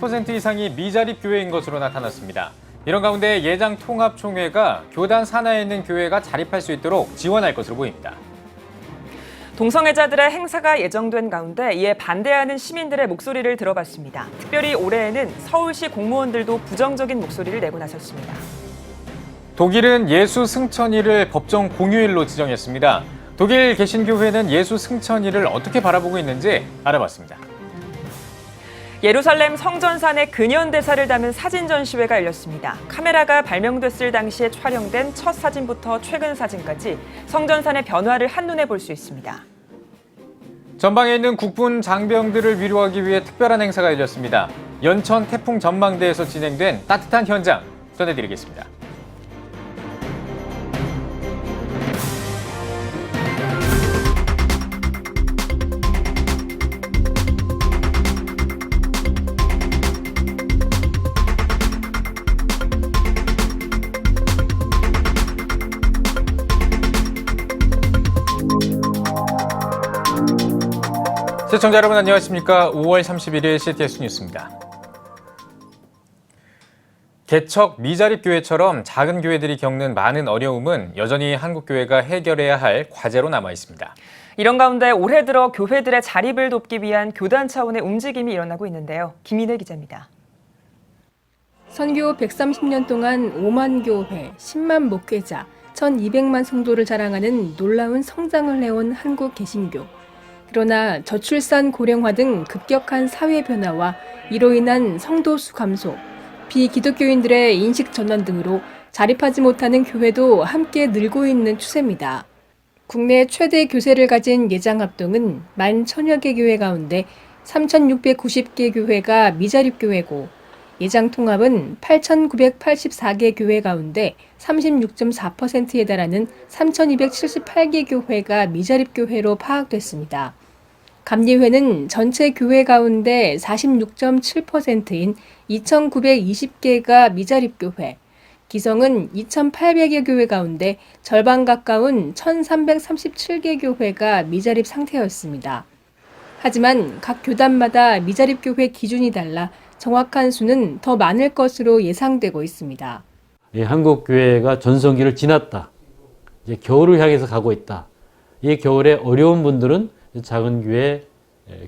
80% 이상이 미자립 교회인 것으로 나타났습니다. 이런 가운데 예장통합총회가 교단 산하에 있는 교회가 자립할 수 있도록 지원할 것으로 보입니다. 동성애자들의 행사가 예정된 가운데 이에 반대하는 시민들의 목소리를 들어봤습니다. 특별히 올해에는 서울시 공무원들도 부정적인 목소리를 내고 나섰습니다. 독일은 예수 승천일을 법정 공휴일로 지정했습니다. 독일 개신교회는 예수 승천일을 어떻게 바라보고 있는지 알아봤습니다. 예루살렘 성전산의 근현대사를 담은 사진 전시회가 열렸습니다. 카메라가 발명됐을 당시에 촬영된 첫 사진부터 최근 사진까지 성전산의 변화를 한눈에 볼 수 있습니다. 전방에 있는 국군 장병들을 위로하기 위해 특별한 행사가 열렸습니다. 연천 태풍 전망대에서 진행된 따뜻한 현장 전해드리겠습니다. 시청자 여러분 안녕하십니까? 5월 31일 CTS 뉴스입니다. 개척 미자립 교회처럼 작은 교회들이 겪는 많은 어려움은 여전히 한국 교회가 해결해야 할 과제로 남아 있습니다. 이런 가운데 올해 들어 교회들의 자립을 돕기 위한 교단 차원의 움직임이 일어나고 있는데요. 김인혜 기자입니다. 선교 130년 동안 5만 교회, 10만 목회자, 1200만 성도를 자랑하는 놀라운 성장을 해온 한국 개신교. 그러나 저출산 고령화 등 급격한 사회 변화와 이로 인한 성도 수 감소, 비기독교인들의 인식 전환 등으로 자립하지 못하는 교회도 함께 늘고 있는 추세입니다. 국내 최대 교세를 가진 예장합동은 11,000여 개 교회 가운데 3,690개 교회가 미자립 교회고 예장통합은 8,984개 교회 가운데 36.4%에 달하는 3,278개 교회가 미자립 교회로 파악됐습니다. 감리회는 전체 교회 가운데 46.7%인 2,920개가 미자립 교회, 기성은 2,800여 교회 가운데 절반 가까운 1,337개 교회가 미자립 상태였습니다. 하지만 각 교단마다 미자립 교회 기준이 달라 정확한 수는 더 많을 것으로 예상되고 있습니다. 한국 교회가 전성기를 지났다. 이제 겨울을 향해서 가고 있다. 이 겨울에 어려운 분들은 작은 교회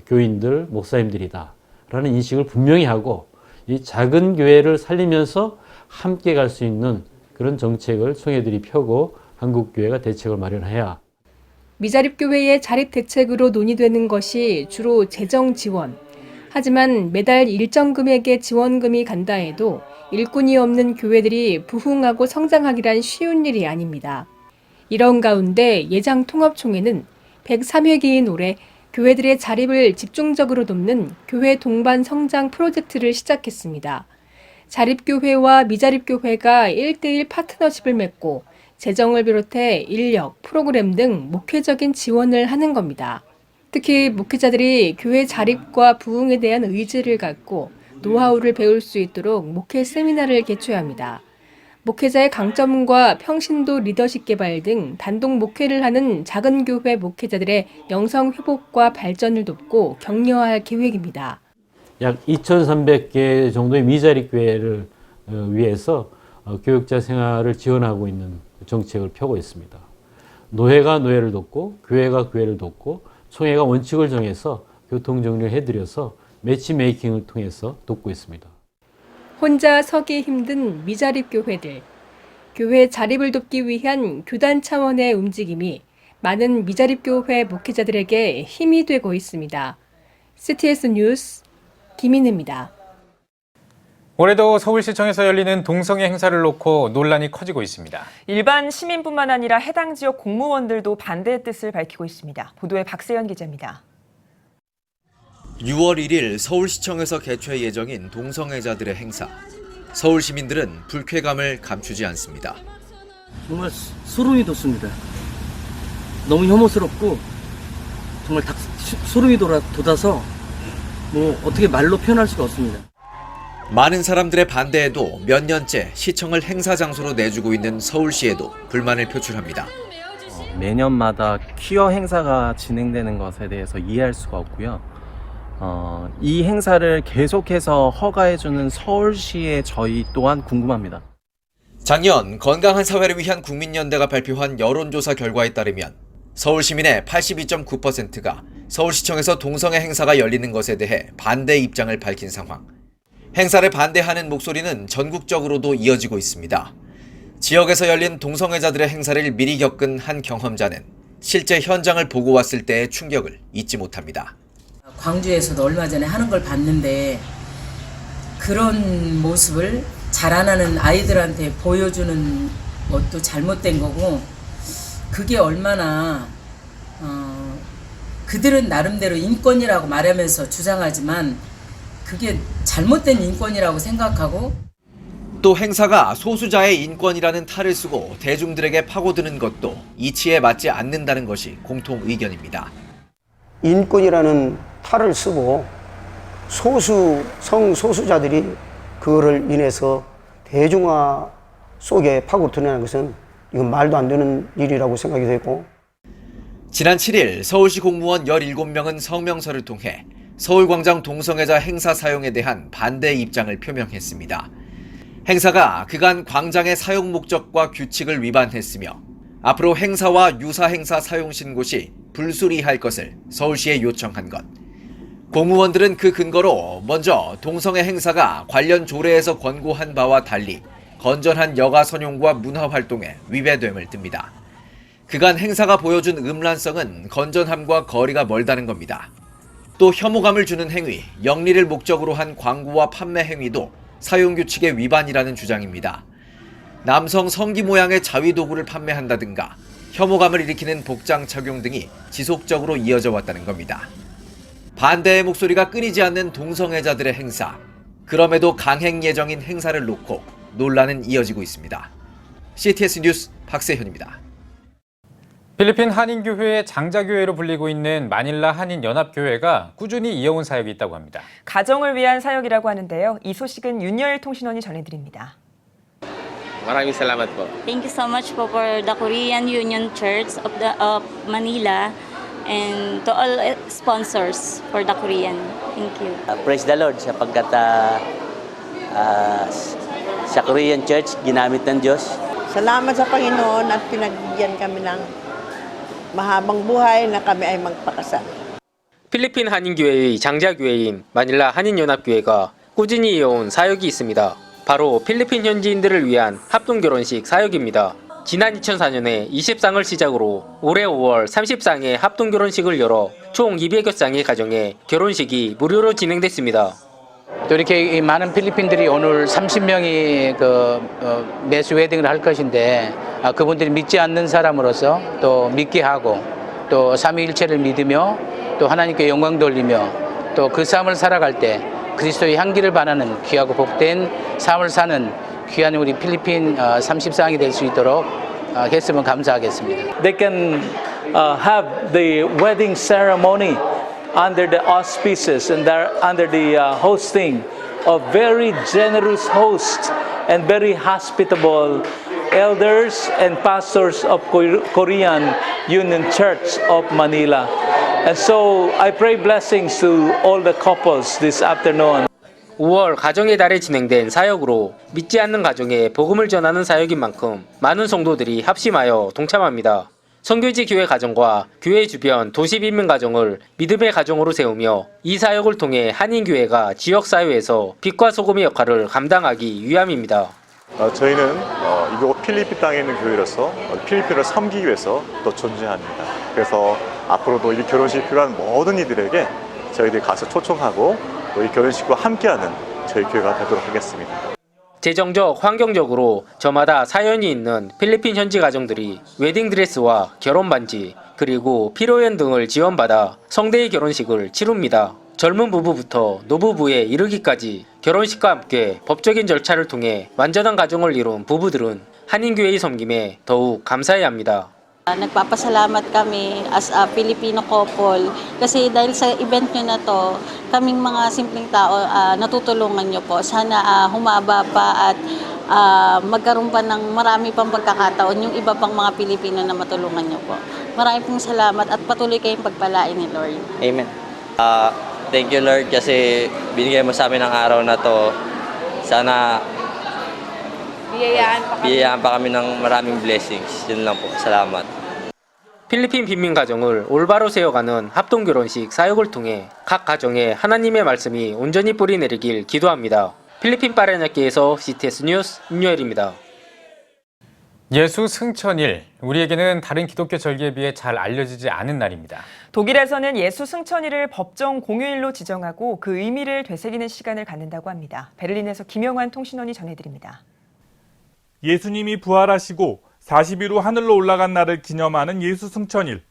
교인들, 목사님들이다. 라는 인식을 분명히 하고 이 작은 교회를 살리면서 함께 갈 수 있는 그런 정책을 총회들이 펴고 한국 교회가 대책을 마련해야. 미자립 교회의 자립 대책으로 논의되는 것이 주로 재정 지원. 하지만 매달 일정 금액의 지원금이 간다 해도 일꾼이 없는 교회들이 부흥하고 성장하기란 쉬운 일이 아닙니다. 이런 가운데 예장통합총회는 103회기인 올해 교회들의 자립을 집중적으로 돕는 교회 동반 성장 프로젝트를 시작했습니다. 자립교회와 미자립교회가 1대1 파트너십을 맺고 재정을 비롯해 인력, 프로그램 등 목회적인 지원을 하는 겁니다. 특히 목회자들이 교회 자립과 부흥에 대한 의지를 갖고 노하우를 배울 수 있도록 목회 세미나를 개최합니다. 목회자의 강점과 평신도 리더십 개발 등 단독 목회를 하는 작은 교회 목회자들의 영성 회복과 발전을 돕고 격려할 계획입니다. 약 2,300개 정도의 미자립 교회를 위해서 교육자 생활을 지원하고 있는 정책을 펴고 있습니다. 노회가 노회를 돕고 교회가 교회를 돕고 총회가 원칙을 정해서 교통 정리를 해드려서 매치메이킹을 통해서 돕고 있습니다. 혼자 서기 힘든 미자립 교회들. 교회 자립을 돕기 위한 교단 차원의 움직임이 많은 미자립 교회 목회자들에게 힘이 되고 있습니다. CTS 뉴스 김인혜입니다. 올해도 서울시청에서 열리는 동성애 행사를 놓고 논란이 커지고 있습니다. 일반 시민뿐만 아니라 해당 지역 공무원들도 반대의 뜻을 밝히고 있습니다. 보도에 박세연 기자입니다. 6월 1일 서울시청에서 개최 예정인 동성애자들의 행사. 서울 시민들은 불쾌감을 감추지 않습니다. 정말 소름이 돋습니다. 너무 혐오스럽고 정말 소름이 돋아서 뭐 어떻게 말로 표현할 수가 없습니다. 많은 사람들의 반대에도 몇 년째 시청을 행사 장소로 내주고 있는 서울시에도 불만을 표출합니다. 매년마다 퀴어 행사가 진행되는 것에 대해서 이해할 수가 없고요. 이 행사를 계속해서 허가해주는 서울시의 저희 또한 궁금합니다. 작년 건강한 사회를 위한 국민연대가 발표한 여론조사 결과에 따르면 서울 시민의 82.9%가 서울시청에서 동성애 행사가 열리는 것에 대해 반대 입장을 밝힌 상황. 행사를 반대하는 목소리는 전국적으로도 이어지고 있습니다. 지역에서 열린 동성애자들의 행사를 미리 겪은 한 경험자는 실제 현장을 보고 왔을 때의 충격을 잊지 못합니다. 광주에서도 얼마 전에 하는 걸 봤는데 그런 모습을 자라나는 아이들한테 보여주는 것도 잘못된 거고, 그게 얼마나 그들은 나름대로 인권이라고 말하면서 주장하지만 그게 잘못된 인권이라고 생각하고, 또 행사가 소수자의 인권이라는 탈을 쓰고 대중들에게 파고드는 것도 이치에 맞지 않는다는 것이 공통 의견입니다. 인권이라는 탈을 쓰고 성소수자들이 그거를 인해서 대중화 속에 파고드는 것은 이건 말도 안 되는 일이라고 생각이 되고, 지난 7일 서울시 공무원 17명은 성명서를 통해 서울광장 동성애자 행사 사용에 대한 반대 입장을 표명했습니다. 행사가 그간 광장의 사용 목적과 규칙을 위반했으며 앞으로 행사와 유사 행사 사용 신고시 불수리할 것을 서울시에 요청한 것. 공무원들은 그 근거로 먼저 동성애 행사가 관련 조례에서 권고한 바와 달리 건전한 여가 선용과 문화 활동에 위배됨을 듭니다. 그간 행사가 보여준 음란성은 건전함과 거리가 멀다는 겁니다. 또 혐오감을 주는 행위, 영리를 목적으로 한 광고와 판매 행위도 사용규칙의 위반이라는 주장입니다. 남성 성기 모양의 자위도구를 판매한다든가 혐오감을 일으키는 복장 착용 등이 지속적으로 이어져 왔다는 겁니다. 반대의 목소리가 끊이지 않는 동성애자들의 행사. 그럼에도 강행 예정인 행사를 놓고 논란은 이어지고 있습니다. CTS 뉴스 박세현입니다. 필리핀 한인교회의 장자교회로 불리고 있는 마닐라 한인연합교회가 꾸준히 이어온 사역이 있다고 합니다. 가정을 위한 사역이라고 하는데요. 이 소식은 윤열 통신원이 전해드립니다. Maraming salamat po. Thank you so much po for the Korean Union Church of Manila and to all sponsors for the Korean. Thank you. Praise the Lord sapagkat sa Korean Church ginamit ng Diyos. Salamat sa Panginoon at pinagbigyan kami ng mahabang buhay na kami ay magpakasal. 필리핀 한인교회의 장자교회인 마닐라 한인연합교회가 꾸준히 이어온 사역이 있습니다. 바로 필리핀 현지인들을 위한 합동결혼식 사역입니다. 지난 2004년에 20쌍을 시작으로 올해 5월 30쌍의 합동결혼식을 열어 총 200여 쌍의 가정에 결혼식이 무료로 진행됐습니다. 또 이렇게 많은 필리핀들이 오늘 30명이 매수 웨딩을 할 것인데 그분들이 믿지 않는 사람으로서 또 믿게 하고 또 삼위일체를 믿으며 또 하나님께 영광 돌리며 또 그 삶을 살아갈 때 그리스도의 향기를 반하는 귀하고 복된 삶을 사는 귀한 우리 필리핀 30쌍이 될 수 있도록 했으면 감사하겠습니다. They can have the wedding ceremony under the auspices and under the hosting of very generous hosts and very hospitable elders and pastors of Korean Union Church of Manila. And so I pray blessings to all the couples this afternoon. 5월 가정의 달에 진행된 사역으로 믿지 않는 가정에 복음을 전하는 사역인 만큼 많은 성도들이 합심하여 동참합니다. 선교지 교회 가정과 교회 주변 도시 빈민 가정을 믿음의 가정으로 세우며 이 사역을 통해 한인교회가 지역사회에서 빛과 소금의 역할을 감당하기 위함입니다. 저희는 이곳 필리핀 땅에 있는 교회로서 필리핀을 섬기기 위해서 또 존재합니다. 그래서 앞으로도 이 결혼식이 필요한 모든 이들에게 저희들이 가서 초청하고 또 이 결혼식과 함께하는 저희 교회가 되도록 하겠습니다. 재정적, 환경적으로 저마다 사연이 있는 필리핀 현지 가정들이 웨딩드레스와 결혼반지 그리고 피로연 등을 지원받아 성대의 결혼식을 치룹니다. 젊은 부부부터 노부부에 이르기까지 결혼식과 함께 법적인 절차를 통해 완전한 가정을 이룬 부부들은 한인교회의 섬김에 더욱 감사해야 합니다. Nagpapasalamat kami as a Filipino couple kasi dahil sa event nyo na to, kaming mga simpleng tao natutulungan nyo po. Sana humaba pa at magkaroon pa ng marami pang pagkakataon yung iba pang mga Pilipino na matulungan nyo po. Marami pong salamat at patuloy kayong pagpalain ni Lord. Amen. Thank you Lord kasi binigay mo sa amin ang araw na to. Sana biyayaan pa kami ng maraming blessings. Yun lang po. Salamat. 필리핀 빈민 가정을 올바로 세워가는 합동 결혼식 사역을 통해 각 가정에 하나님의 말씀이 온전히 뿌리내리길 기도합니다. 필리핀 파레냐키에서 CTS 뉴스 임요엘입니다. 예수 승천일, 우리에게는 다른 기독교 절기에 비해 잘 알려지지 않은 날입니다. 독일에서는 예수 승천일을 법정 공휴일로 지정하고 그 의미를 되새기는 시간을 갖는다고 합니다. 베를린에서 김영환 통신원이 전해드립니다. 예수님이 부활하시고 40일 후 하늘로 올라간 날을 기념하는 예수 승천일.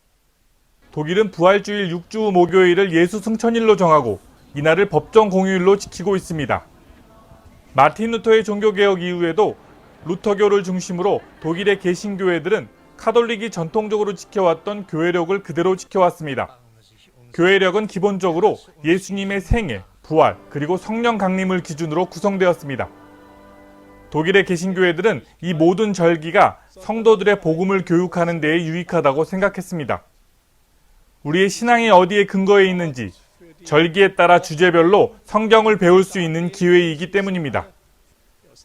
독일은 부활주일 6주 후 목요일을 예수 승천일로 정하고 이날을 법정 공휴일로 지키고 있습니다. 마틴 루터의 종교개혁 이후에도 루터교를 중심으로 독일의 개신교회들은 카톨릭이 전통적으로 지켜왔던 교회력을 그대로 지켜왔습니다. 교회력은 기본적으로 예수님의 생애, 부활, 그리고 성령 강림을 기준으로 구성되었습니다. 독일의 개신교회들은 이 모든 절기가 성도들의 복음을 교육하는 데에 유익하다고 생각했습니다. 우리의 신앙이 어디에 근거해 있는지 절기에 따라 주제별로 성경을 배울 수 있는 기회이기 때문입니다.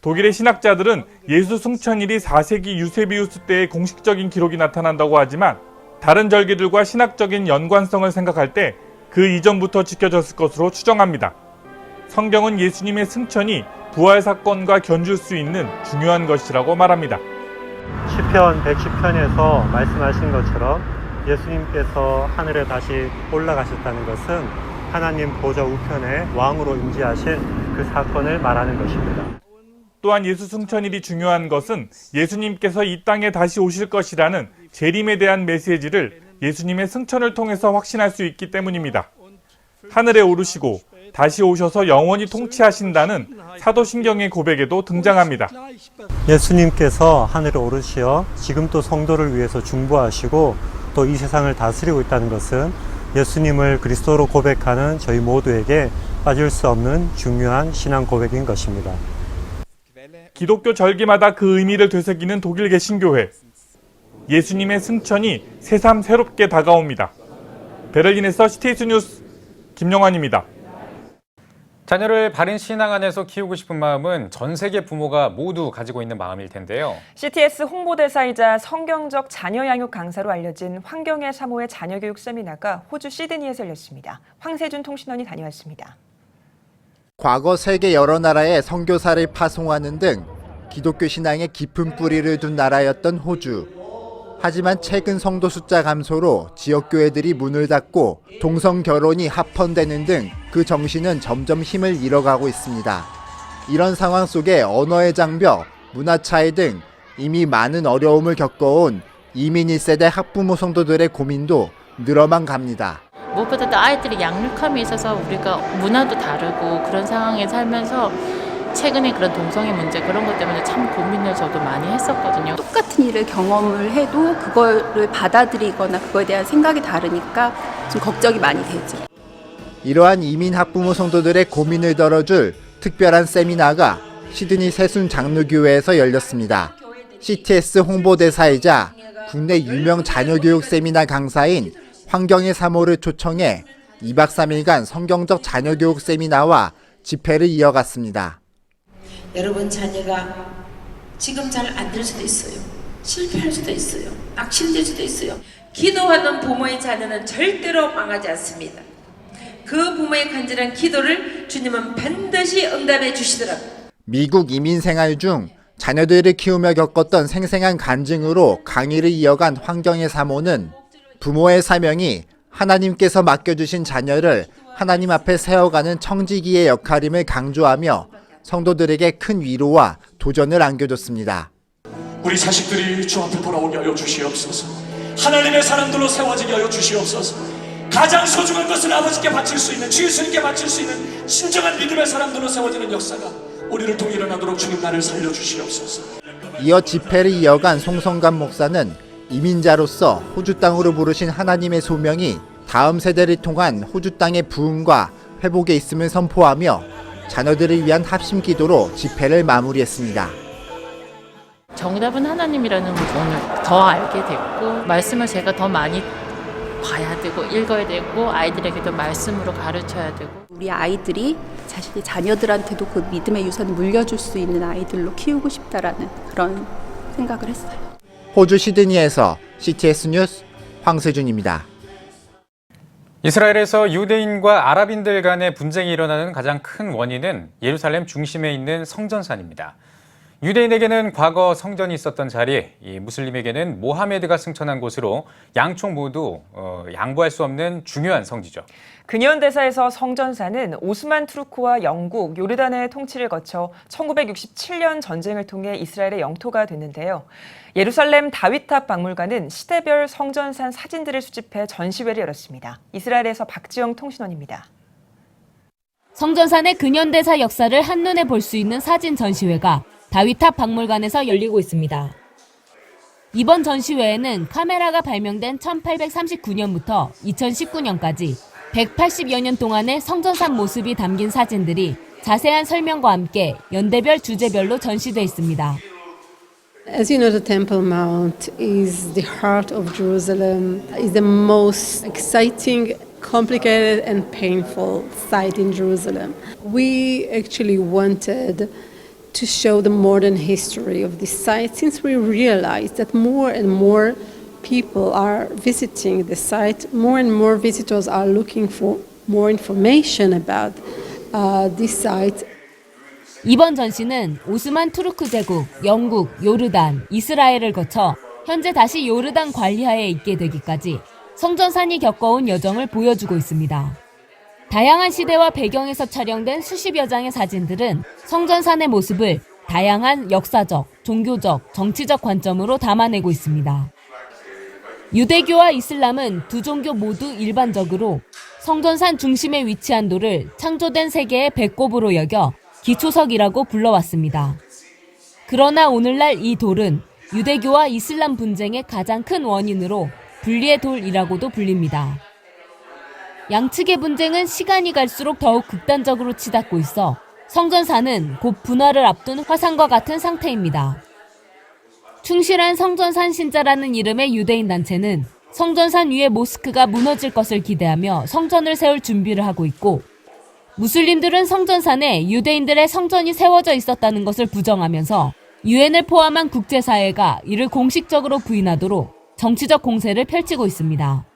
독일의 신학자들은 예수 승천일이 4세기 유세비우스 때의 공식적인 기록이 나타난다고 하지만 다른 절기들과 신학적인 연관성을 생각할 때 그 이전부터 지켜졌을 것으로 추정합니다. 성경은 예수님의 승천이 부활 사건과 견줄 수 있는 중요한 것이라고 말합니다. 시편 110편에서 말씀하신 것처럼 예수님께서 하늘에 다시 올라가셨다는 것은 하나님 보좌 우편에 왕으로 임재하신 그 사건을 말하는 것입니다. 또한 예수 승천일이 중요한 것은 예수님께서 이 땅에 다시 오실 것이라는 재림에 대한 메시지를 예수님의 승천을 통해서 확신할 수 있기 때문입니다. 하늘에 오르시고 다시 오셔서 영원히 통치하신다는 사도신경의 고백에도 등장합니다. 예수님께서 하늘에 오르시어 지금 또 성도를 위해서 중보하시고 또 이 세상을 다스리고 있다는 것은 예수님을 그리스도로 고백하는 저희 모두에게 빠질 수 없는 중요한 신앙 고백인 것입니다. 기독교 절기마다 그 의미를 되새기는 독일 개신교회. 예수님의 승천이 새삼 새롭게 다가옵니다. 베를린에서 CTS 뉴스 김영환입니다. 자녀를 바른 신앙 안에서 키우고 싶은 마음은 전 세계 부모가 모두 가지고 있는 마음일 텐데요. CTS 홍보대사이자 성경적 자녀 양육 강사로 알려진 환경의 사모의 자녀교육 세미나가 호주 시드니에서 열렸습니다. 황세준 통신원이 다녀왔습니다. 과거 세계 여러 나라에 선교사를 파송하는 등 기독교 신앙에 깊은 뿌리를 둔 나라였던 호주. 하지만 최근 성도 숫자 감소로 지역교회들이 문을 닫고 동성 결혼이 합헌되는 등 그 정신은 점점 힘을 잃어가고 있습니다. 이런 상황 속에 언어의 장벽, 문화 차이 등 이미 많은 어려움을 겪어온 이민 1세대 학부모 성도들의 고민도 늘어만 갑니다. 무엇보다도 아이들이 양육함에 있어서 우리가 문화도 다르고 그런 상황에 살면서 최근에 그런 동성애 문제 그런 것 때문에 참 고민을 저도 많이 했었거든요. 똑같은 일을 경험을 해도 그거를 받아들이거나 그거에 대한 생각이 다르니까 좀 걱정이 많이 되죠. 이러한 이민 학부모 성도들의 고민을 덜어줄 특별한 세미나가 시드니 세순 장로교회에서 열렸습니다. CTS 홍보대사이자 국내 유명 자녀교육 세미나 강사인 환경의 사모를 초청해 2박 3일간 성경적 자녀교육 세미나와 집회를 이어갔습니다. 여러분 자녀가 지금 잘 안 될 수도 있어요. 실패할 수도 있어요. 낙심될 수도 있어요. 기도하는 부모의 자녀는 절대로 망하지 않습니다. 그 부모의 간절한 기도를 주님은 반드시 응답해 주시더라고요. 미국 이민 생활 중 자녀들을 키우며 겪었던 생생한 간증으로 강의를 이어간 환경의 사모는 부모의 사명이 하나님께서 맡겨주신 자녀를 하나님 앞에 세워가는 청지기의 역할임을 강조하며 성도들에게 큰 위로와 도전을 안겨줬습니다. 우리 자식들이 주 앞에 돌아오게 하여 주시옵소서. 하나님의 사람들로 세워지게 하여 주시옵소서. 가장 소중한 것은 아버지께 바칠 수 있는, 주 예수님께 바칠 수 있는 진정한 믿음의 사람들로 세워지는 역사가 우리를 통해 일어나도록 주님 나를 살려주시옵소서. 이어 집회를 이어간 송성감 목사는 이민자로서 호주 땅으로 부르신 하나님의 소명이 다음 세대를 통한 호주 땅의 부흥과 회복에 있음을 선포하며 자녀들을 위한 합심 기도로 집회를 마무리했습니다. 정답은 하나님이라는 걸 오늘 더 알게 됐고 말씀을 제가 더 많이 봐야 되고 읽어야 되고 아이들에게도 말씀으로 가르쳐야 되고 우리 아이들이 자신의 자녀들한테도 그 믿음의 유산을 물려줄 수 있는 아이들로 키우고 싶다라는 그런 생각을 했어요. 호주 시드니에서 CTS 뉴스 황세준입니다. 이스라엘에서 유대인과 아랍인들 간의 분쟁이 일어나는 가장 큰 원인은 예루살렘 중심에 있는 성전산입니다. 유대인에게는 과거 성전이 있었던 자리, 무슬림에게는 모하메드가 승천한 곳으로 양쪽 모두 양보할 수 없는 중요한 성지죠. 근현대사에서 성전산은 오스만 투르크와 영국, 요르단의 통치를 거쳐 1967년 전쟁을 통해 이스라엘의 영토가 됐는데요. 예루살렘 다윗탑 박물관은 시대별 성전산 사진들을 수집해 전시회를 열었습니다. 이스라엘에서 박지영 통신원입니다. 성전산의 근현대사 역사를 한눈에 볼 수 있는 사진 전시회가 다윗탑 박물관에서 열리고 있습니다. 이번 전시회에는 카메라가 발명된 1839년부터 2019년까지 180여 년 동안의 성전산 모습이 담긴 사진들이 자세한 설명과 함께 연대별 주제별로 전시돼 있습니다. As you know, the Temple Mount is the heart of Jerusalem. It's the most exciting, complicated and painful site in Jerusalem. We actually wanted to show the modern history of this site since we realized that more and more people are visiting the site, more and more visitors are looking for more information about this site. 이번 전시는 오스만 투르크 제국, 영국, 요르단, 이스라엘을 거쳐 현재 다시 요르단 관리하에 있게 되기까지 성전산이 겪어온 여정을 보여주고 있습니다. 다양한 시대와 배경에서 촬영된 수십여 장의 사진들은 성전산의 모습을 다양한 역사적, 종교적, 정치적 관점으로 담아내고 있습니다. 유대교와 이슬람은 두 종교 모두 일반적으로 성전산 중심에 위치한 돌을 창조된 세계의 배꼽으로 여겨 기초석이라고 불러왔습니다. 그러나 오늘날 이 돌은 유대교와 이슬람 분쟁의 가장 큰 원인으로 분리의 돌이라고도 불립니다. 양측의 분쟁은 시간이 갈수록 더욱 극단적으로 치닫고 있어 성전산은 곧 분화를 앞둔 화산과 같은 상태입니다. 충실한 성전산 신자라는 이름의 유대인 단체는 성전산 위에 모스크가 무너질 것을 기대하며 성전을 세울 준비를 하고 있고, 무슬림들은 성전산에 유대인들의 성전이 세워져 있었다는 것을 부정하면서 유엔을 포함한 국제사회가 이를 공식적으로 부인하도록 정치적 공세를 펼치고 있습니다.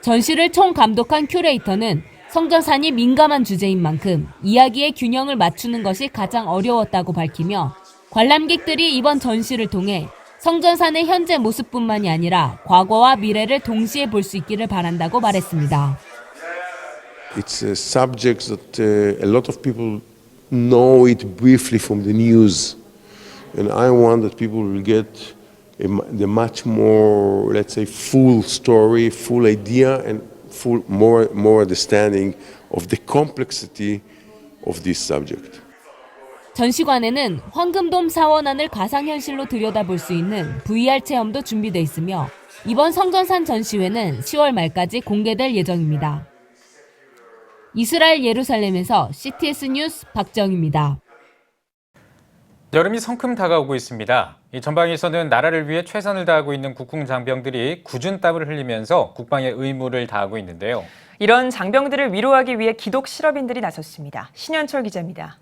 전시를 총감독한 큐레이터는 성전산이 민감한 주제인 만큼 이야기의 균형을 맞추는 것이 가장 어려웠다고 밝히며 관람객들이 이번 전시를 통해 성전산의 현재 모습뿐만이 아니라 과거와 미래를 동시에 볼 수 있기를 바란다고 말했습니다. It's a subject that a lot of people know it briefly from the news, and I want that people will get the much more, let's say, full story, full idea, and full more understanding of the complexity of this subject. 전시관에는 황금돔 사원안을 가상현실로 들여다볼 수 있는 VR 체험도 준비돼 있으며 이번 성전산 전시회는 10월 말까지 공개될 예정입니다. 이스라엘 예루살렘에서 CTS 뉴스 박정입니다. 여름이 성큼 다가오고 있습니다. 이 전방에서는 나라를 위해 최선을 다하고 있는 국군 장병들이 굳은 땀을 흘리면서 국방의 의무를 다하고 있는데요. 이런 장병들을 위로하기 위해 기독 실업인들이 나섰습니다. 신현철 기자입니다.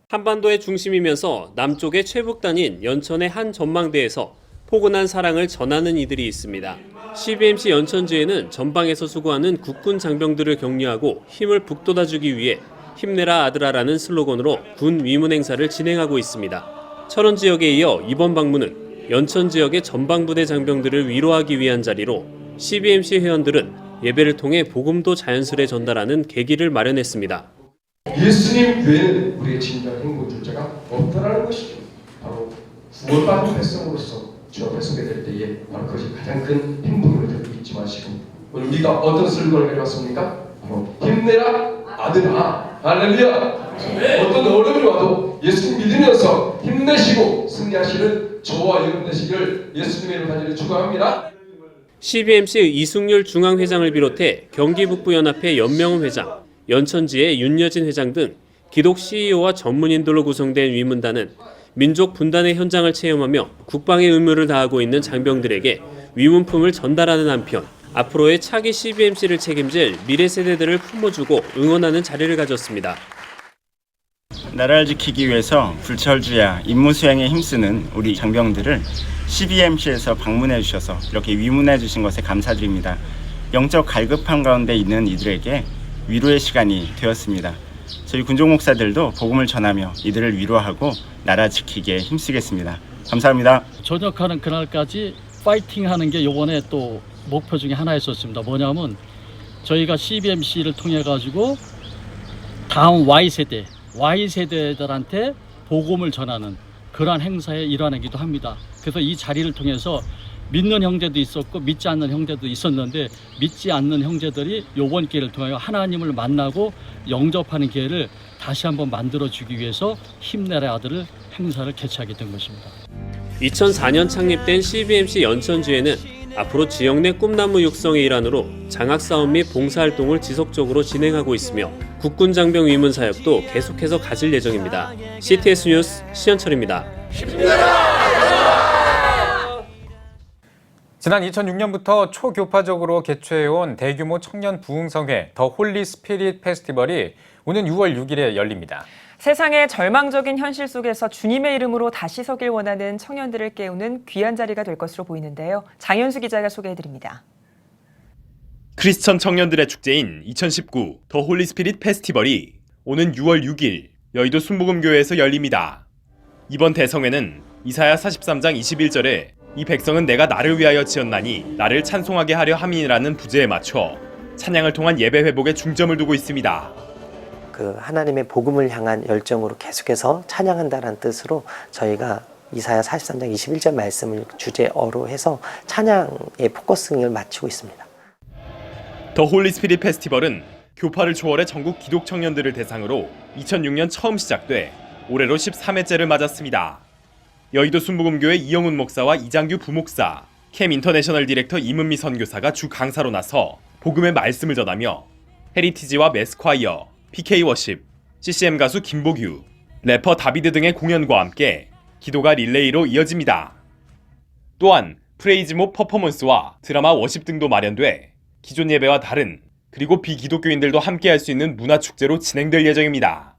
한반도의 중심이면서 남쪽의 최북단인 연천의 한 전망대에서 포근한 사랑을 전하는 이들이 있습니다. CBMC 연천지에는 전방에서 수고하는 국군 장병들을 격려하고 힘을 북돋아주기 위해 힘내라 아들아라는 슬로건으로 군 위문 행사를 진행하고 있습니다. 철원 지역에 이어 이번 방문은 연천 지역의 전방부대 장병들을 위로하기 위한 자리로 CBMC 회원들은 예배를 통해 복음도 자연스레 전달하는 계기를 마련했습니다. 예수님 외에는 우리의 진정한 행복 줄 자가 없다라는 것이죠. 바로 구원받은 백성으로서 주 앞에 서게 될 때에 바로 그것이 가장 큰 행복임을 잊지 마시고, 오늘 우리가 어떤 슬로건을 가져왔습니까? 바로 힘내라 아들아. 할렐루야. 어떤 어려움이 와도 예수님 믿으면서 힘내시고 승리하시는 저와 여러분 되시기를 예수님의 이름으로 간절히 축원합니다. CBMC 이승률 중앙회장을 비롯해 경기북부연합회 연명훈 회장, 연천지의 윤여진 회장 등 기독 CEO와 전문인들로 구성된 위문단은 민족 분단의 현장을 체험하며 국방의 의무를 다하고 있는 장병들에게 위문품을 전달하는 한편 앞으로의 차기 CBMC를 책임질 미래 세대들을 품어주고 응원하는 자리를 가졌습니다. 나라를 지키기 위해서 불철주야 임무 수행에 힘쓰는 우리 장병들을 CBMC에서 방문해 주셔서 이렇게 위문해 주신 것에 감사드립니다. 영적 갈급함 가운데 있는 이들에게 위로의 시간이 되었습니다. 저희 군종 목사들도 복음을 전하며 이들을 위로하고 나라 지키기에 힘쓰겠습니다. 감사합니다. 전역하는 그날까지 파이팅하는 게 이번에 또 목표 중에 하나였었습니다. 뭐냐면 저희가 CBMC를 통해 가지고 다음 Y세대들한테 복음을 전하는 그러한 행사에 일환이기도 합니다. 그래서 이 자리를 통해서 믿는 형제도 있었고 믿지 않는 형제도 있었는데 믿지 않는 형제들이 이번 기회를 통하여 하나님을 만나고 영접하는 기회를 다시 한번 만들어주기 위해서 힘내라 아들을 행사를 개최하게 된 것입니다. 2004년 창립된 CBMC 연천주에는 앞으로 지역 내 꿈나무 육성의 일환으로 장학사업 및 봉사활동을 지속적으로 진행하고 있으며 국군 장병 위문 사역도 계속해서 가질 예정입니다. CTS 뉴스 시현철입니다. 지난 2006년부터 초교파적으로 개최해온 대규모 청년 부흥성회 더 홀리 스피릿 페스티벌이 오는 6월 6일에 열립니다. 세상의 절망적인 현실 속에서 주님의 이름으로 다시 서길 원하는 청년들을 깨우는 귀한 자리가 될 것으로 보이는데요. 장현수 기자가 소개해드립니다. 크리스천 청년들의 축제인 2019 더 홀리 스피릿 페스티벌이 오는 6월 6일 여의도 순복음교회에서 열립니다. 이번 대성회는 이사야 43장 21절에 이 백성은 내가 나를 위하여 지었나니 나를 찬송하게 하려 함이라는 부제에 맞춰 찬양을 통한 예배 회복에 중점을 두고 있습니다. 그 하나님의 복음을 향한 열정으로 계속해서 찬양한다는 뜻으로 저희가 이사야 43장 21절 말씀을 주제어로 해서 찬양의 포커싱을 맞추고 있습니다. 더 홀리 스피릿 페스티벌은 교파를 초월해 전국 기독 청년들을 대상으로 2006년 처음 시작돼 올해로 13회째를 맞았습니다. 여의도 순복음교회 이영훈 목사와 이장규 부목사, 캠 인터내셔널 디렉터 임은미 선교사가 주 강사로 나서 복음의 말씀을 전하며 헤리티지와 매스콰이어, PK 워십, CCM 가수 김보규, 래퍼 다비드 등의 공연과 함께 기도가 릴레이로 이어집니다. 또한 프레이즈몹 퍼포먼스와 드라마 워십 등도 마련돼 기존 예배와 다른 그리고 비기독교인들도 함께할 수 있는 문화축제로 진행될 예정입니다.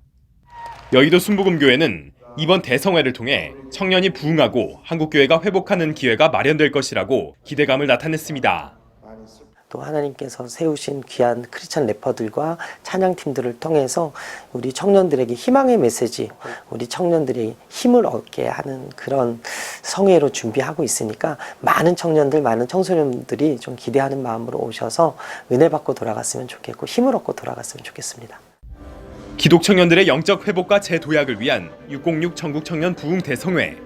여의도 순복음교회는 이번 대성회를 통해 청년이 부흥하고 한국교회가 회복하는 기회가 마련될 것이라고 기대감을 나타냈습니다. 또 하나님께서 세우신 귀한 크리스천 래퍼들과 찬양팀들을 통해서 우리 청년들에게 희망의 메시지, 우리 청년들이 힘을 얻게 하는 그런 성회로 준비하고 있으니까 많은 청년들, 많은 청소년들이 좀 기대하는 마음으로 오셔서 은혜 받고 돌아갔으면 좋겠고 힘을 얻고 돌아갔으면 좋겠습니다. 기독 청년들의 영적 회복과 재도약을 위한 606 전국 청년 부흥 대성회.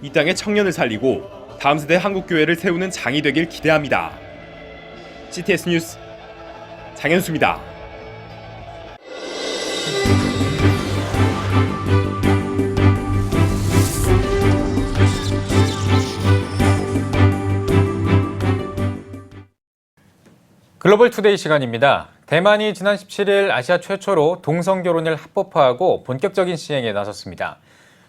이 땅의 청년을 살리고 다음 세대 한국교회를 세우는 장이 되길 기대합니다. CTS 뉴스 장현수입니다. 글로벌 투데이 시간입니다. 대만이 지난 17일 아시아 최초로 동성결혼을 합법화하고 본격적인 시행에 나섰습니다.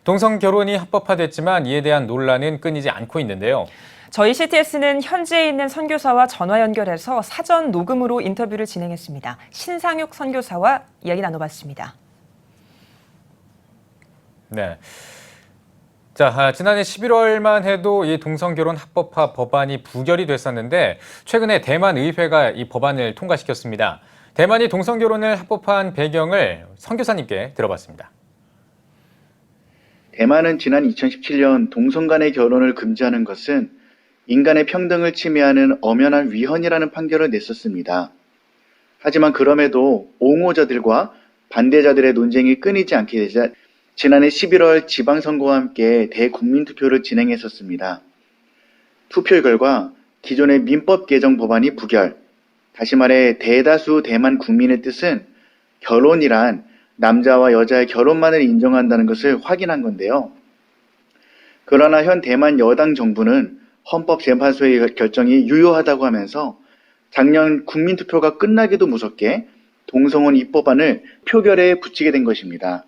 동성결혼이 합법화됐지만 이에 대한 논란은 끊이지 않고 있는데요. 저희 CTS는 현지에 있는 선교사와 전화 연결해서 사전 녹음으로 인터뷰를 진행했습니다. 신상욱 선교사와 이야기 나눠봤습니다. 네. 자, 지난해 11월만 해도 이 동성결혼 합법화 법안이 부결이 됐었는데 최근에 대만 의회가 이 법안을 통과시켰습니다. 대만이 동성결혼을 합법화한 배경을 선교사님께 들어봤습니다. 대만은 지난 2017년 동성 간의 결혼을 금지하는 것은 인간의 평등을 침해하는 엄연한 위헌이라는 판결을 냈었습니다. 하지만 그럼에도 옹호자들과 반대자들의 논쟁이 끊이지 않게 되자 지난해 11월 지방선거와 함께 대국민투표를 진행했었습니다. 투표 결과 기존의 민법 개정 법안이 부결, 다시 말해 대다수 대만 국민의 뜻은 결혼이란 남자와 여자의 결혼만을 인정한다는 것을 확인한 건데요. 그러나 현 대만 여당 정부는 헌법재판소의 결정이 유효하다고 하면서 작년 국민투표가 끝나기도 무섭게 동성혼 입법안을 표결에 붙이게 된 것입니다.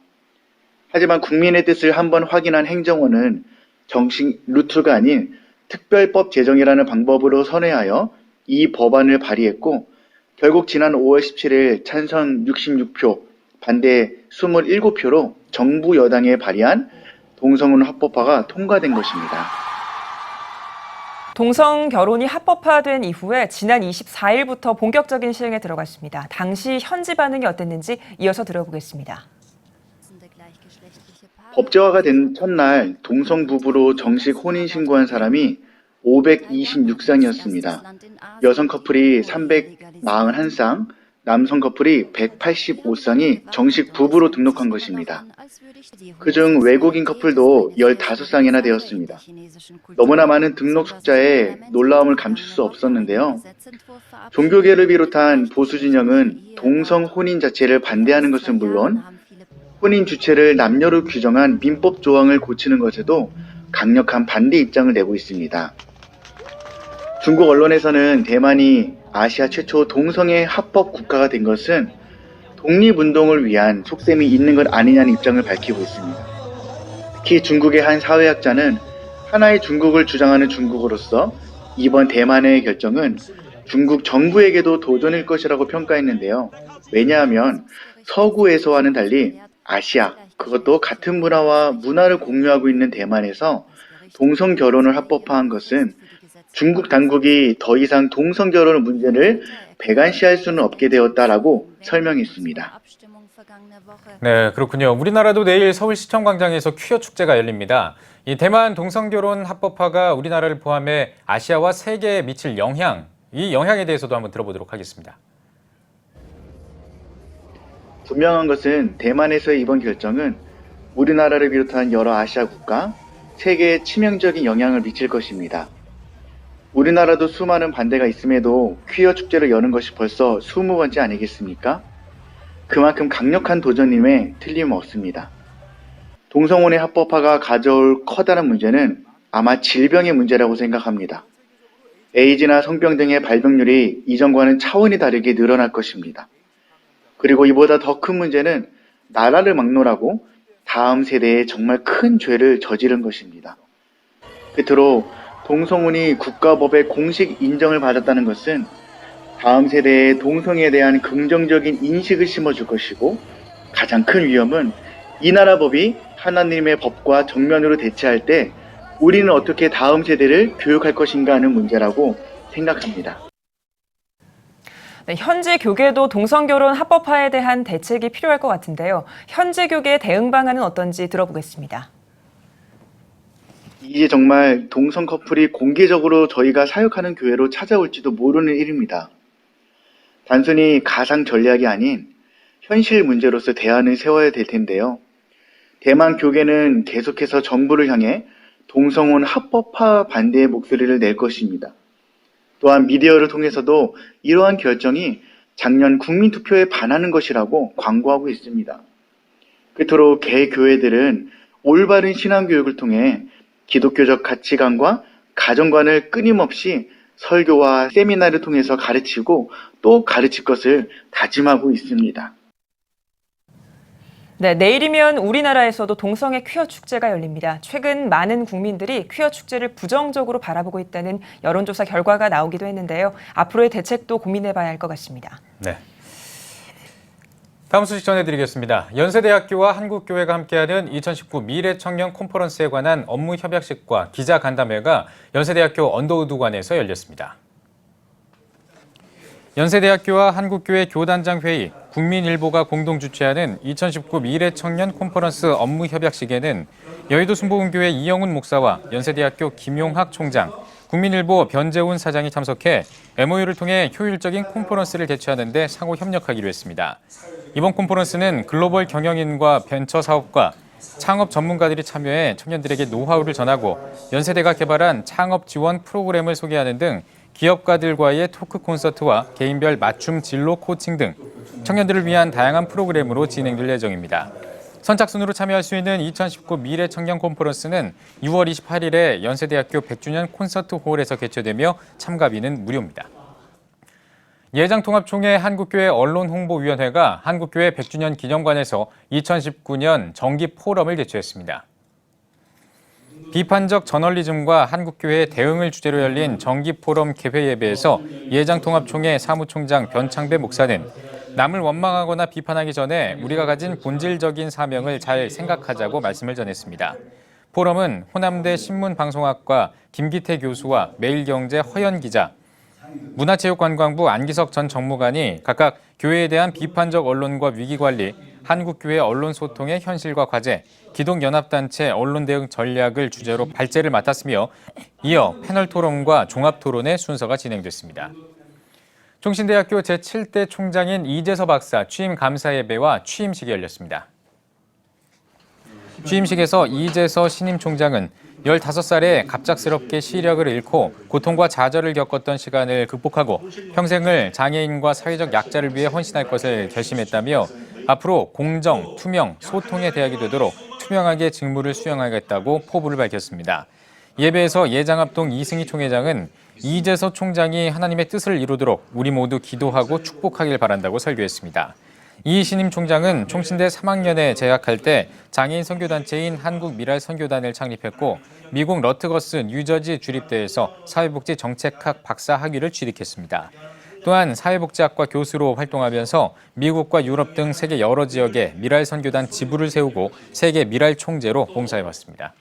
하지만 국민의 뜻을 한번 확인한 행정원은 정식 루트가 아닌 특별법 제정이라는 방법으로 선회하여 이 법안을 발의했고 결국 지난 5월 17일 찬성 66표, 반대 27표로 정부 여당에 발의한 동성혼 합법화가 통과된 것입니다. 동성 결혼이 합법화된 이후에 지난 24일부터 본격적인 시행에 들어갔습니다. 당시 현지 반응이 어땠는지 이어서 들어보겠습니다. 법제화가 된 첫날 동성 부부로 정식 혼인 신고한 사람이 526쌍이었습니다. 여성 커플이 341쌍, 남성 커플이 185쌍이 정식 부부로 등록한 것입니다. 그중 외국인 커플도 15쌍이나 되었습니다. 너무나 많은 등록 숫자에 놀라움을 감출 수 없었는데요. 종교계를 비롯한 보수 진영은 동성 혼인 자체를 반대하는 것은 물론 혼인 주체를 남녀로 규정한 민법 조항을 고치는 것에도 강력한 반대 입장을 내고 있습니다. 중국 언론에서는 대만이 아시아 최초 동성애 합법 국가가 된 것은 독립운동을 위한 속셈이 있는 것 아니냐는 입장을 밝히고 있습니다. 특히 중국의 한 사회학자는 하나의 중국을 주장하는 중국으로서 이번 대만의 결정은 중국 정부에게도 도전일 것이라고 평가했는데요. 왜냐하면 서구에서와는 달리 아시아, 그것도 같은 문화와 문화를 공유하고 있는 대만에서 동성 결혼을 합법화한 것은 중국 당국이 더 이상 동성 결혼 문제를 배관시할 수는 없게 되었다라고 설명했습니다. 네, 그렇군요. 우리나라도 내일 서울시청 광장에서 퀴어 축제가 열립니다. 이 대만 동성 결혼 합법화가 우리나라를 포함해 아시아와 세계에 미칠 영향, 이 영향에 대해서도 한번 들어보도록 하겠습니다. 분명한 것은 대만에서의 이번 결정은 우리나라를 비롯한 여러 아시아 국가, 세계에 치명적인 영향을 미칠 것입니다. 우리나라도 수많은 반대가 있음에도 퀴어 축제를 여는 것이 벌써 20번째 아니겠습니까? 그만큼 강력한 도전임에 틀림없습니다. 동성혼의 합법화가 가져올 커다란 문제는 아마 질병의 문제라고 생각합니다. 에이즈나 성병 등의 발병률이 이전과는 차원이 다르게 늘어날 것입니다. 그리고 이보다 더 큰 문제는 나라를 막론하고 다음 세대에 정말 큰 죄를 저지른 것입니다. 끝으로 동성혼이 국가법의 공식 인정을 받았다는 것은 다음 세대에 동성애에 대한 긍정적인 인식을 심어줄 것이고 가장 큰 위험은 이 나라 법이 하나님의 법과 정면으로 대치할 때 우리는 어떻게 다음 세대를 교육할 것인가 하는 문제라고 생각합니다. 네, 현지 교계도 동성결혼 합법화에 대한 대책이 필요할 것 같은데요. 현지 교계의 대응 방안은 어떤지 들어보겠습니다. 이제 정말 동성 커플이 공개적으로 저희가 사역하는 교회로 찾아올지도 모르는 일입니다. 단순히 가상 전략이 아닌 현실 문제로서 대안을 세워야 될 텐데요. 대만 교계는 계속해서 정부를 향해 동성혼 합법화 반대의 목소리를 낼 것입니다. 또한 미디어를 통해서도 이러한 결정이 작년 국민투표에 반하는 것이라고 광고하고 있습니다. 끝으로 개교회들은 올바른 신앙교육을 통해 기독교적 가치관과 가정관을 끊임없이 설교와 세미나를 통해서 가르치고 또 가르칠 것을 다짐하고 있습니다. 네, 내일이면 우리나라에서도 동성애 퀴어 축제가 열립니다. 최근 많은 국민들이 퀴어 축제를 부정적으로 바라보고 있다는 여론조사 결과가 나오기도 했는데요. 앞으로의 대책도 고민해봐야 할 것 같습니다. 네. 다음 소식 전해드리겠습니다. 연세대학교와 한국교회가 함께하는 2019 미래청년 콘퍼런스에 관한 업무 협약식과 기자 간담회가 연세대학교 언더우드관에서 열렸습니다. 연세대학교와 한국교회 교단장 회의, 국민일보가 공동 주최하는 2019 미래청년 콘퍼런스 업무 협약식에는 여의도 순복음교회 이영훈 목사와 연세대학교 김용학 총장, 국민일보 변재훈 사장이 참석해 MOU를 통해 효율적인 콘퍼런스를 개최하는 데 상호 협력하기로 했습니다. 이번 콘퍼런스는 글로벌 경영인과 벤처 사업가, 창업 전문가들이 참여해 청년들에게 노하우를 전하고 연세대가 개발한 창업 지원 프로그램을 소개하는 등 기업가들과의 토크 콘서트와 개인별 맞춤 진로 코칭 등 청년들을 위한 다양한 프로그램으로 진행될 예정입니다. 선착순으로 참여할 수 있는 2019 미래 청년 콘퍼런스는 6월 28일에 연세대학교 100주년 콘서트 홀에서 개최되며 참가비는 무료입니다. 예장통합총회 한국교회 언론홍보위원회가 한국교회 100주년 기념관에서 2019년 정기 포럼을 개최했습니다. 비판적 저널리즘과 한국교회의 대응을 주제로 열린 정기포럼 개회 예배에서 예장통합총회 사무총장 변창배 목사는 남을 원망하거나 비판하기 전에 우리가 가진 본질적인 사명을 잘 생각하자고 말씀을 전했습니다. 포럼은 호남대 신문방송학과 김기태 교수와 매일경제 허연 기자, 문화체육관광부 안기석 전 정무관이 각각 교회에 대한 비판적 언론과 위기관리, 한국교회 언론소통의 현실과 과제, 기독연합단체 언론대응 전략을 주제로 발제를 맡았으며 이어 패널 토론과 종합토론의 순서가 진행됐습니다. 총신대학교 제7대 총장인 이재서 박사 취임 감사 예배와 취임식이 열렸습니다. 취임식에서 이재서 신임 총장은 15살에 갑작스럽게 시력을 잃고 고통과 좌절을 겪었던 시간을 극복하고 평생을 장애인과 사회적 약자를 위해 헌신할 것을 결심했다며 앞으로 공정, 투명, 소통의 대학이 되도록 투명하게 직무를 수행하겠다고 포부를 밝혔습니다. 예배에서 예장합동 이승희 총회장은 이재서 총장이 하나님의 뜻을 이루도록 우리 모두 기도하고 축복하길 바란다고 설교했습니다. 이 신임 총장은 총신대 3학년에 재학할 때 장애인 선교단체인 한국미랄선교단을 창립했고 미국 러트거스 뉴저지 주립대에서 사회복지 정책학 박사 학위를 취득했습니다. 또한 사회복지학과 교수로 활동하면서 미국과 유럽 등 세계 여러 지역에 미랄선교단 지부를 세우고 세계 미랄총재로 봉사해왔습니다.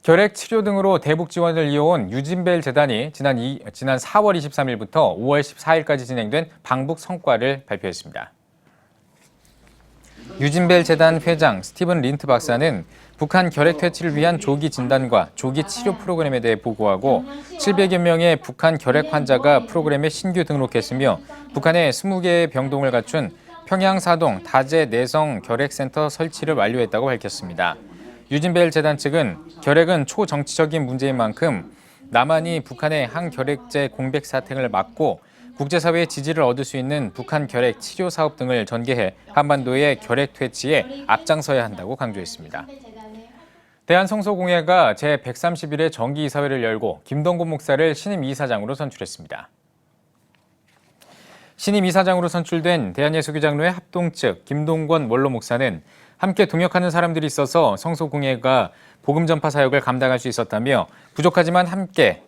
결핵 치료 등으로 대북 지원을 이어온 유진벨 재단이 지난 4월 23일부터 5월 14일까지 진행된 방북 성과를 발표했습니다. 유진벨 재단 회장 스티븐 린트 박사는 북한 결핵 퇴치를 위한 조기 진단과 조기 치료 프로그램에 대해 보고하고 700여 명의 북한 결핵 환자가 프로그램에 신규 등록했으며 북한에 20개의 병동을 갖춘 평양사동 다제 내성 결핵센터 설치를 완료했다고 밝혔습니다. 유진벨 재단 측은 결핵은 초정치적인 문제인 만큼 남한이 북한의 항결핵제 공백 사태를 막고 국제사회의 지지를 얻을 수 있는 북한 결핵 치료 사업 등을 전개해 한반도의 결핵 퇴치에 앞장서야 한다고 강조했습니다. 대한성소공회가 제131회 정기이사회를 열고 김동곤 목사를 신임 이사장으로 선출했습니다. 신임 이사장으로 선출된 대한예수교장로회 합동 측 김동건 원로 목사는 함께 동역하는 사람들이 있어서 성소공회가 복음 전파 사역을 감당할 수 있었다며 부족하지만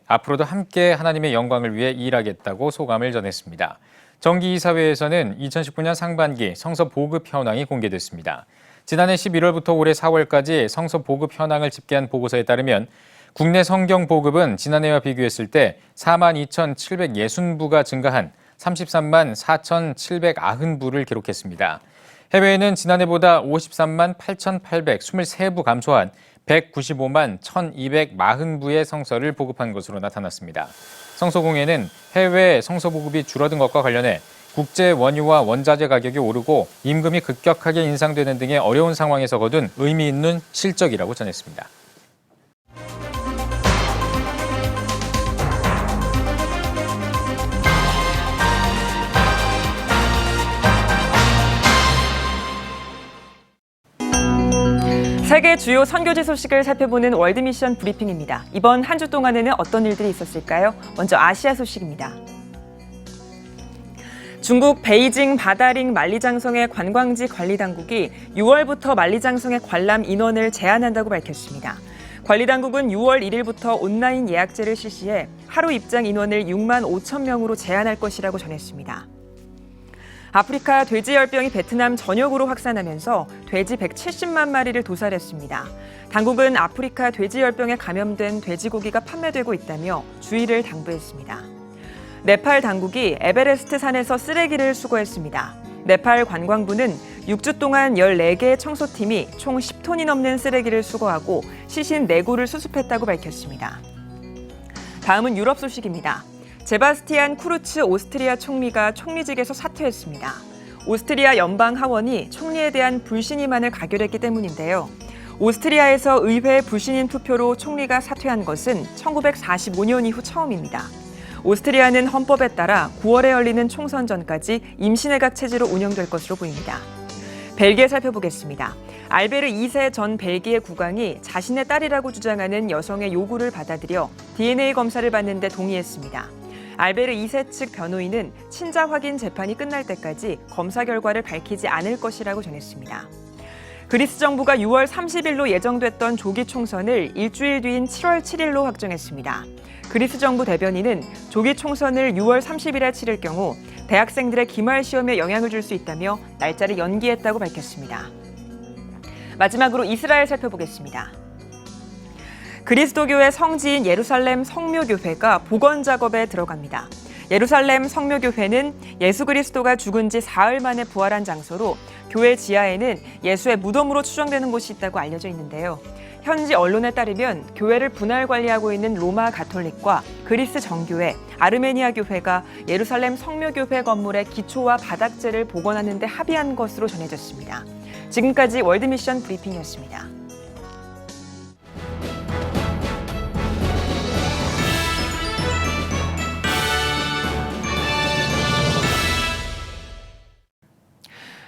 앞으로도 함께 하나님의 영광을 위해 일하겠다고 소감을 전했습니다. 정기이사회에서는 2019년 상반기 성서 보급 현황이 공개됐습니다. 지난해 11월부터 올해 4월까지 성서 보급 현황을 집계한 보고서에 따르면 국내 성경 보급은 지난해와 비교했을 때 42,760부가 증가한 33만 4,790부를 기록했습니다. 해외에는 지난해보다 53만 8,823부 감소한 195만 1,240부의 성서를 보급한 것으로 나타났습니다. 성소공회는 해외 성서 보급이 줄어든 것과 관련해 국제 원유와 원자재 가격이 오르고 임금이 급격하게 인상되는 등의 어려운 상황에서 거둔 의미 있는 실적이라고 전했습니다. 세계 주요 선교지 소식을 살펴보는 월드미션 브리핑입니다. 이번 한 주 동안에는 어떤 일들이 있었을까요? 먼저 아시아 소식입니다. 중국 베이징 바다링 만리장성의 관광지 관리당국이 6월부터 만리장성의 관람 인원을 제한한다고 밝혔습니다. 관리당국은 6월 1일부터 온라인 예약제를 실시해 하루 입장 인원을 6만 5천 명으로 제한할 것이라고 전했습니다. 아프리카 돼지열병이 베트남 전역으로 확산하면서 돼지 170만 마리를 도살했습니다. 당국은 아프리카 돼지열병에 감염된 돼지고기가 판매되고 있다며 주의를 당부했습니다. 네팔 당국이 에베레스트 산에서 쓰레기를 수거했습니다. 네팔 관광부는 6주 동안 14개의 청소팀이 총 10톤이 넘는 쓰레기를 수거하고 시신 4구를 수습했다고 밝혔습니다. 다음은 유럽 소식입니다. 세바스티안 쿠르츠 오스트리아 총리가 총리직에서 사퇴했습니다. 오스트리아 연방 하원이 총리에 대한 불신임안을 가결했기 때문인데요. 오스트리아에서 의회 불신임 투표로 총리가 사퇴한 것은 1945년 이후 처음입니다. 오스트리아는 헌법에 따라 9월에 열리는 총선 전까지 임시내각 체제로 운영될 것으로 보입니다. 벨기에 살펴보겠습니다. 알베르 2세 전 벨기에 국왕이 자신의 딸이라고 주장하는 여성의 요구를 받아들여 DNA 검사를 받는 데 동의했습니다. 알베르 2세 측 변호인은 친자 확인 재판이 끝날 때까지 검사 결과를 밝히지 않을 것이라고 전했습니다. 그리스 정부가 6월 30일로 예정됐던 조기 총선을 일주일 뒤인 7월 7일로 확정했습니다. 그리스 정부 대변인은 조기 총선을 6월 30일에 치를 경우 대학생들의 기말 시험에 영향을 줄 수 있다며 날짜를 연기했다고 밝혔습니다. 마지막으로 이스라엘 살펴보겠습니다. 그리스도교의 성지인 예루살렘 성묘교회가 복원 작업에 들어갑니다. 예루살렘 성묘교회는 예수 그리스도가 죽은 지 사흘 만에 부활한 장소로 교회 지하에는 예수의 무덤으로 추정되는 곳이 있다고 알려져 있는데요. 현지 언론에 따르면 교회를 분할 관리하고 있는 로마 가톨릭과 그리스 정교회, 아르메니아 교회가 예루살렘 성묘교회 건물의 기초와 바닥재를 복원하는 데 합의한 것으로 전해졌습니다. 지금까지 월드미션 브리핑이었습니다.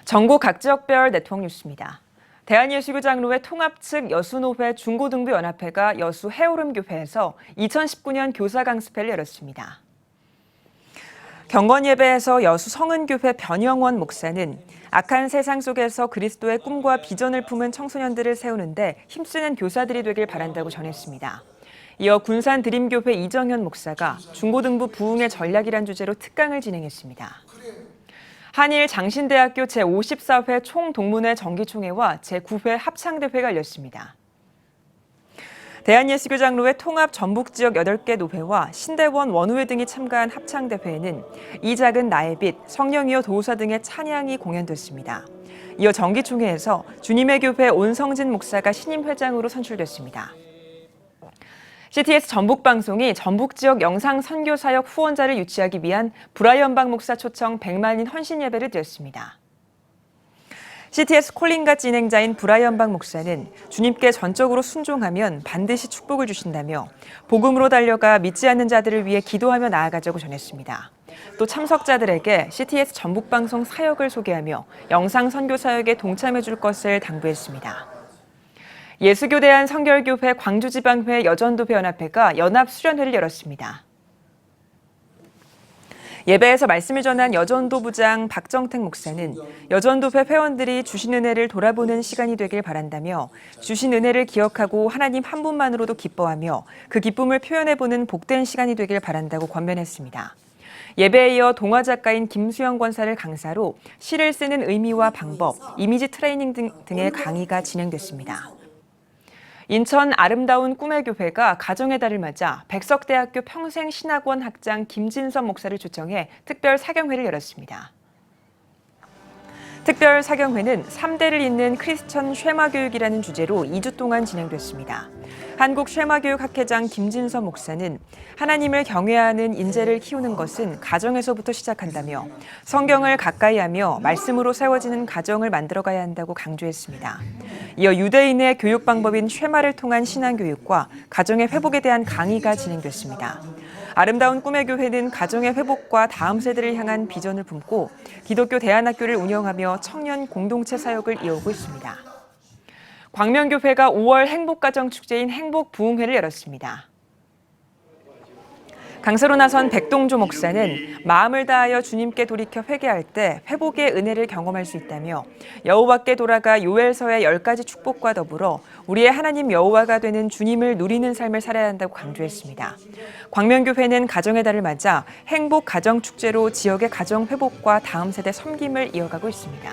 전국 각 지역별 네트워크 뉴스입니다. 대한예수교장로회 통합 측 여수노회 중고등부연합회가 여수 해오름교회에서 2019년 교사 강습회를 열었습니다. 경건 예배에서 여수 성은교회 변영원 목사는 악한 세상 속에서 그리스도의 꿈과 비전을 품은 청소년들을 세우는데 힘쓰는 교사들이 되길 바란다고 전했습니다. 이어 군산 드림교회 이정현 목사가 중고등부 부흥의 전략이란 주제로 특강을 진행했습니다. 한일 장신대학교 제54회 총동문회 정기총회와 제9회 합창대회가 열렸습니다. 대한예수교장로회 통합 전북지역 8개 노회와 신대원 원우회 등이 참가한 합창대회에는 이 작은 나의 빛, 성령이여 도우사 등의 찬양이 공연됐습니다. 이어 정기총회에서 주님의 교회 온성진 목사가 신임 회장으로 선출됐습니다. CTS 전북방송이 전북지역 영상 선교사역 후원자를 유치하기 위한 브라이언 목사 초청 100만인 헌신 예배를 드렸습니다. CTS 콜링가 진행자인 브라이언 목사는 주님께 전적으로 순종하면 반드시 축복을 주신다며 복음으로 달려가 믿지 않는 자들을 위해 기도하며 나아가자고 전했습니다. 또 참석자들에게 CTS 전북방송 사역을 소개하며 영상 선교 사역에 동참해 줄 것을 당부했습니다. 예수교대한 성결교회 광주지방회 여전도회연합회가 연합수련회를 열었습니다. 예배에서 말씀을 전한 여전도부장 박정택 목사는 여전도회 회원들이 주신 은혜를 돌아보는 시간이 되길 바란다며 주신 은혜를 기억하고 하나님 한 분만으로도 기뻐하며 그 기쁨을 표현해보는 복된 시간이 되길 바란다고 권면했습니다. 예배에 이어 동화작가인 김수영 권사를 강사로 시를 쓰는 의미와 방법, 이미지 트레이닝 등의 강의가 진행됐습니다. 인천 아름다운 꿈의 교회가 가정의 달을 맞아 백석대학교 평생신학원 학장 김진선 목사를 초청해 특별 사경회를 열었습니다. 특별 사경회는 3대를 잇는 크리스천 쉐마교육이라는 주제로 2주 동안 진행됐습니다. 한국쉐마교육학회장 김진선 목사는 하나님을 경외하는 인재를 키우는 것은 가정에서부터 시작한다며 성경을 가까이하며 말씀으로 세워지는 가정을 만들어가야 한다고 강조했습니다. 이어 유대인의 교육 방법인 쉐마를 통한 신앙교육과 가정의 회복에 대한 강의가 진행됐습니다. 아름다운 꿈의 교회는 가정의 회복과 다음 세대를 향한 비전을 품고 기독교 대안학교를 운영하며 청년 공동체 사역을 이어오고 있습니다. 광명교회가 5월 행복가정축제인 행복부흥회를 열었습니다. 강사로 나선 백동조 목사는 마음을 다하여 주님께 돌이켜 회개할 때 회복의 은혜를 경험할 수 있다며 여호와께 돌아가 요엘서의 10가지 축복과 더불어 우리의 하나님 여호와가 되는 주님을 누리는 삶을 살아야 한다고 강조했습니다. 광명교회는 가정의 달을 맞아 행복가정축제로 지역의 가정 회복과 다음 세대 섬김을 이어가고 있습니다.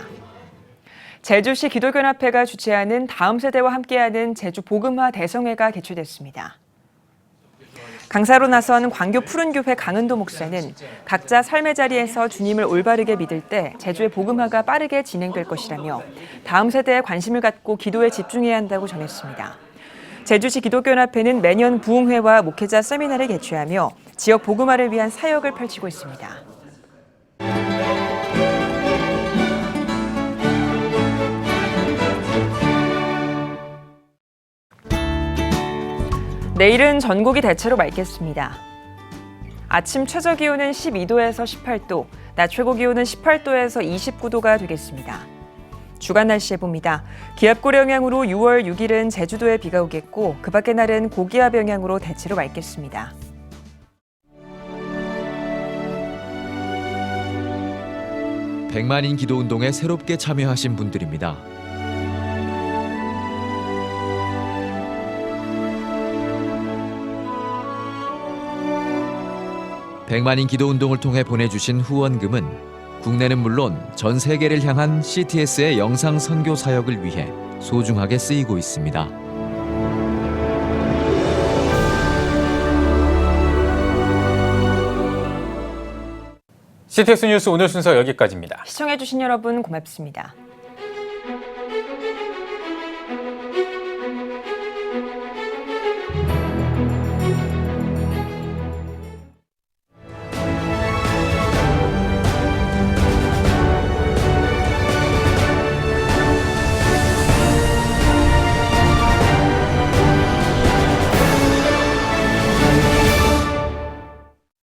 제주시 기독연합회가 주최하는 다음 세대와 함께하는 제주 복음화 대성회가 개최됐습니다. 강사로 나선 광교 푸른교회 강은도 목사는 각자 삶의 자리에서 주님을 올바르게 믿을 때 제주의 복음화가 빠르게 진행될 것이라며 다음 세대에 관심을 갖고 기도에 집중해야 한다고 전했습니다. 제주시 기독연합회는 매년 부흥회와 목회자 세미나를 개최하며 지역 복음화를 위한 사역을 펼치고 있습니다. 내일은 전국이 대체로 맑겠습니다. 아침 최저기온은 12도에서 18도, 낮 최고기온은 18도에서 29도가 되겠습니다. 주간 날씨 해봅니다. 기압골 영향으로 6월 6일은 제주도에 비가 오겠고 그 밖의 날은 고기압 영향으로 대체로 맑겠습니다. 백만인 기도운동에 새롭게 참여하신 분들입니다. 100만인 기도운동을 통해 보내주신 후원금은 국내는 물론 전 세계를 향한 CTS의 영상 선교 사역을 위해 소중하게 쓰이고 있습니다. CTS 뉴스 오늘 순서 여기까지입니다. 시청해주신 여러분 고맙습니다.